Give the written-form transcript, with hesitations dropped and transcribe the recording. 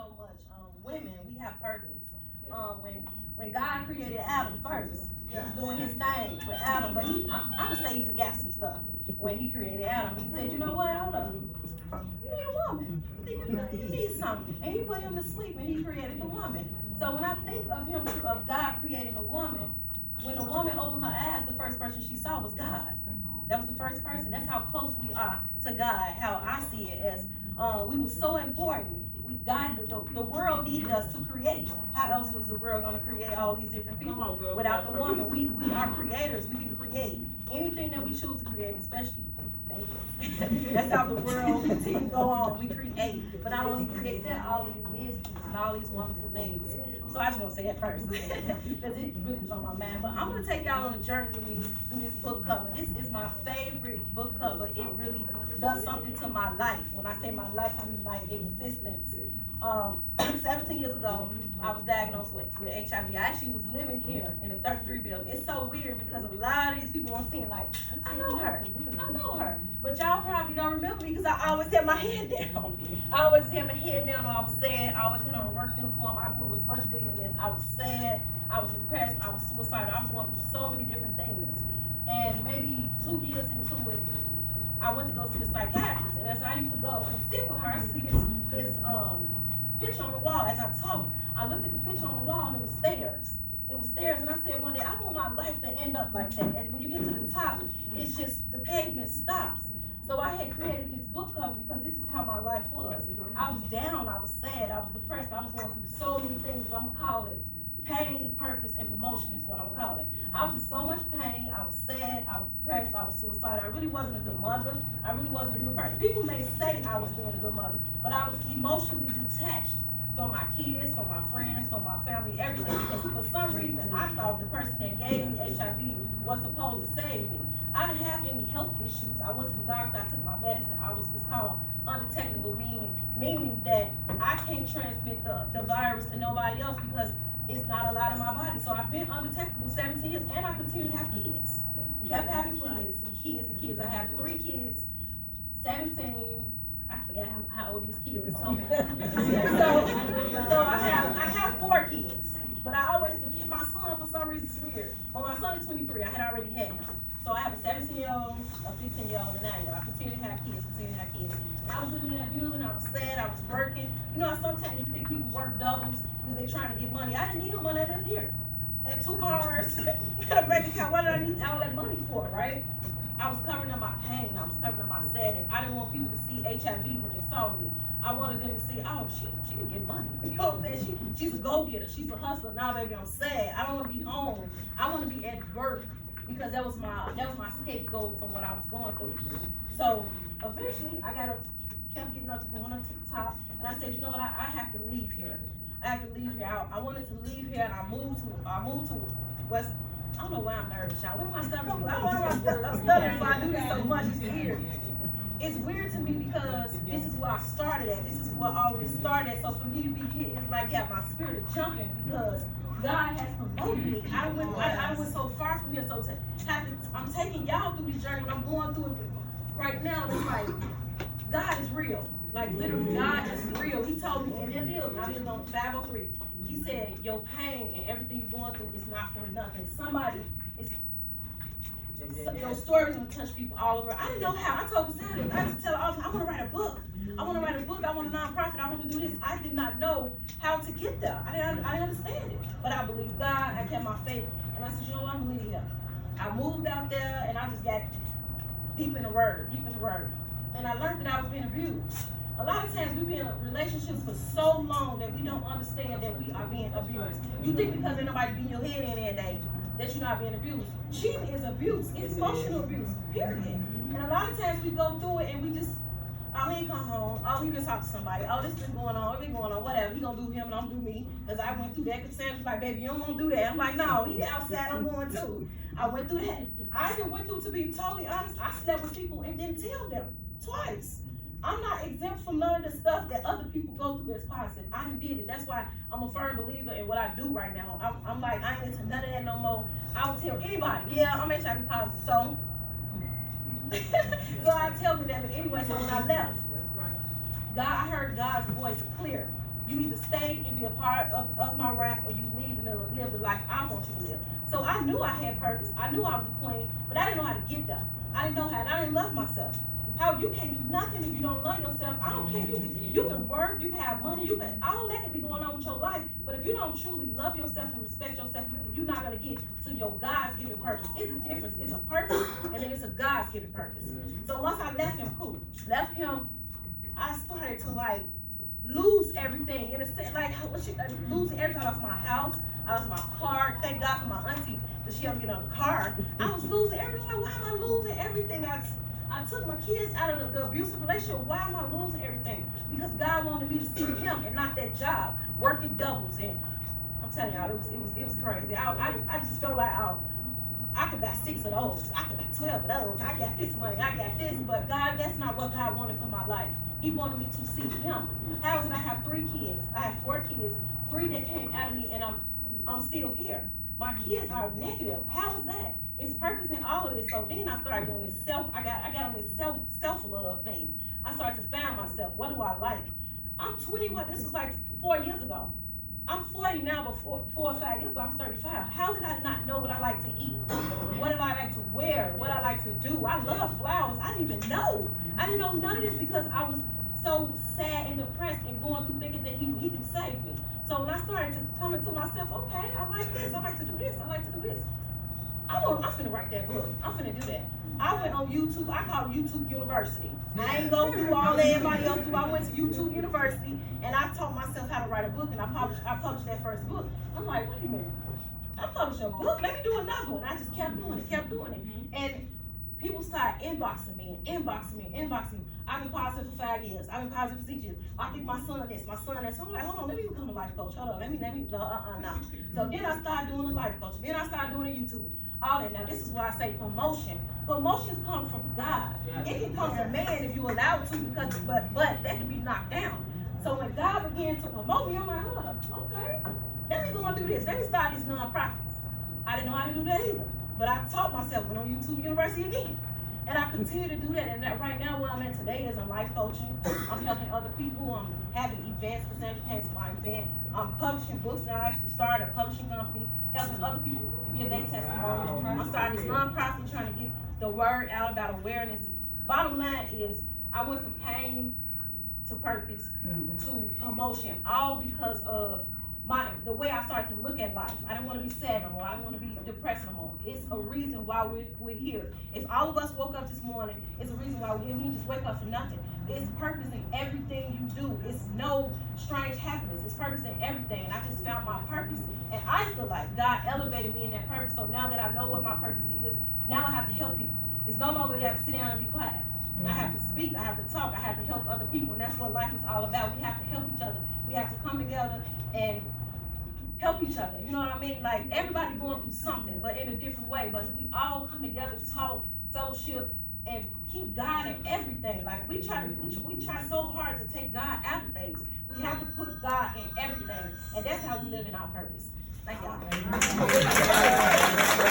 so much. Women, we have purpose. When God created Adam first, he was doing his thing with Adam, but I'm gonna say he forgot some stuff when he created Adam. He said, you know what, hold up. You need a woman. You need something. And he put him to sleep and he created the woman. So when I think of God creating a woman, when the woman opened her eyes, the first person she saw was God. That was the first person. That's how close we are to God, how I see it as we were so important. The world needed us to create. How else was the world going to create all these different people? Without the woman, we are creators. We can create anything that we choose to create, especially babies. That's how the world continues to go on. We create. But not only create that, all these businesses and all these wonderful things. So I just want to say that first, because it really was on my mind. But I'm going to take y'all on a journey with me through this book cover. This is my favorite book cover. It really does something to my life. When I say my life, I mean my existence. 17 years ago, I was diagnosed with HIV. I actually was living here in the 33 building. It's so weird because a lot of these people I'm seeing like, I know her. But y'all probably don't remember me because I always had my head down. I always had my head down, or I was sad. I always had on a work uniform. I was much bigger than this. I was sad. I was depressed. I was suicidal. I was going through so many different things. And maybe 2 years into it, I went to go see a psychiatrist. And as I used to go and sit with her, I see this picture on the wall. As I talked, I looked at the picture on the wall and it was stairs. It was stairs, and I said one day, I want my life to end up like that. And when you get to the top, it's just the pavement stops. So I had created this book cover because this is how my life was. I was down, I was sad, I was depressed, I was going through so many things. I'm gonna call it pain, purpose, and promotion is what I'm gonna call it. I was in so much pain, I was sad, I was depressed, I was suicidal. I really wasn't a good mother. I really wasn't a good person. People may say I was being a good mother, but I was emotionally detached from my kids, from my friends, from my family, everything. Because for some reason, I thought the person that gave me HIV was supposed to save me. I didn't have any health issues. I went to the doctor, I took my medicine. It's called undetectable, meaning that I can't transmit the virus to nobody else because it's not a lot in my body. So I've been undetectable 17 years, and I continue to have kids. Kept having kids. I have 3 kids, 17. I forgot how old these kids are. So I have 4 kids, but I always forget my son for some reason. It's weird. Well, my son is 23. I had already had him. So I have a 17-year-old, a 15-year-old, and a 9-year-old. I continue to have kids. I was living in that building. I was sad. I was working. You know, sometimes you think people work doubles because they're trying to get money. I didn't need no money. I lived here. I had 2 cars, had a bank account. What did I need all that money for, right? I was covering up my pain. I was covering up my sadness. I didn't want people to see HIV when they saw me. I wanted them to see, oh, she can get money. You know what I'm saying? She's a go-getter. She's a hustler. Now, baby, I'm sad. I don't want to be home. I want to be at work because that was my scapegoat from what I was going through. So eventually, kept getting up, going up to the top, and I said, you know what? I have to leave here. I wanted to leave here, and I moved to West. I don't know why I'm nervous, y'all. What am I stuttering? I'm stuttering, so I do this so much. It's weird. It's weird to me because this is where I started at. This is what all this started at. So for me to be here, it's like, yeah, my spirit is jumping because God has promoted me. I went so far from here. So I'm taking y'all through this journey. I'm going through it right now. And it's like, God is real. Like, literally, God is real. He told me in that building, I lived on 503. He said, your pain and everything you're going through is not for nothing. Your story is going to touch people all over. I didn't know how. I told Cassandra, I used to tell her all the time, I want to write a book. I want a nonprofit. I want to do this. I did not know how to get there. I didn't understand it. But I believed God. I kept my faith. And I said, you know what, I'm going to leave here. I moved out there and I just got deep in the word. And I learned that I was being abused. A lot of times we be in relationships for so long that we don't understand that we are being abused. You think because there's nobody beating your head in every day that you're not being abused. Cheating is abuse. It's emotional abuse, period. And a lot of times we go through it and we just, oh, he come home. Oh, he been talking to somebody. Oh, this been going on. It been going on. Whatever. He gonna do him and I'm gonna do me. Because I went through that. Because Sam's like, baby, you don't want to do that. I'm like, no, he outside. I'm going too. I went through that. I even went through, to be totally honest, I slept with people and didn't tell them twice. I'm not exempt from none of the stuff that other people go through that's positive. I done did it. That's why I'm a firm believer in what I do right now. I'm like, I ain't into none of that no more. I will tell anybody, yeah, I'm HIV positive. So God tell me that. But anyway, so when I left, I heard God's voice clear. You either stay and be a part of my wrath, or you leave and live the life I want you to live. So I knew I had purpose. I knew I was a queen, but I didn't know how to get there. I didn't know how, and I didn't love myself. How you can't do nothing if you don't love yourself. I don't care. You can work, you can have money, you can, all that can be going on with your life. But if you don't truly love yourself and respect yourself, you're not gonna get to your God's given purpose. It's a difference. It's a purpose, and then it's a God's given purpose. So once I left him, I started to like lose everything. In a sense, like losing everything. I lost my house, I lost my car. Thank God for my auntie that she helped me get on the car. I was losing everything. Like, why am I losing everything? I took my kids out of the abusive relationship. Why am I losing everything? Because God wanted me to see him and not that job, working doubles. And I'm telling y'all, it was crazy. I just felt like I could buy 6 of those. I could buy 12 of those. I got this money. I got this. But God, that's not what God wanted for my life. He wanted me to see him. How is it I have 3 kids? I have 4 kids. 3 that came out of me, and I'm still here. My kids are negative. How is that? It's purpose in all of this. So then I started doing this I got on this self-love thing. I started to find myself. What do I like? I'm 21. This was like 4 years ago. I'm 40 now, but 4 or 5 years ago, I'm 35. How did I not know what I like to eat? What did I like to wear? What I like to do? I love flowers. I didn't even know. I didn't know none of this because I was so sad and depressed and going through thinking that he can save me. So when I started to come into myself, okay, I like this. I like to do this. I like to do this. I'm finna write that book. I'm finna do that. I went on YouTube. I call it YouTube University. I ain't go through all that everybody else do. I went to YouTube University and I taught myself how to write a book, and I published that first book. I'm like, wait a minute. I published a book. Let me do another one. I just kept doing it. And people started inboxing me. I've been positive for 5 years. I've been positive for 6 years. I think my son this, my son that. So I'm like, hold on, let me become a life coach. Hold on, let me, no. So then I started doing the life coach. Then I started doing the YouTube. All that. Now this is why I say promotion. Promotions come from God. It can come from man if you allow it to, because but that can be knocked down. So when God began to promote me, I'm like, oh, okay, let me go and do this. Let me start this nonprofit. I didn't know how to do that either, but I taught myself. Went on YouTube University again. And I continue to do that. And that right now, where I'm at today is I'm life coaching. I'm helping other people. I'm having events. Cassandra came to my event. I'm publishing books now. I actually started a publishing company, helping other people give their testimony. I'm starting this nonprofit, trying to get the word out about awareness. Bottom line is, I went from pain to purpose to promotion, all because of the way I started to look at life. I didn't want to be sad no more. I didn't want to be depressed no more. It's a reason why we're here. If all of us woke up this morning, it's a reason why we're here. We didn't just wake up for nothing. It's purpose in everything you do. It's no strange happiness. It's purpose in everything. And I just found my purpose. And I feel like God elevated me in that purpose. So now that I know what my purpose is, now I have to help people. It's no longer you have to sit down and be quiet. I have to speak, I have to talk, I have to help other people. And that's what life is all about. We have to help each other. We have to come together and help each other. You know what I mean? Like, everybody going through something, but in a different way. But we all come together, talk, fellowship, and keep God in everything. Like, we try so hard to take God out of things. We have to put God in everything. And that's how we live in our purpose. Thank y'all.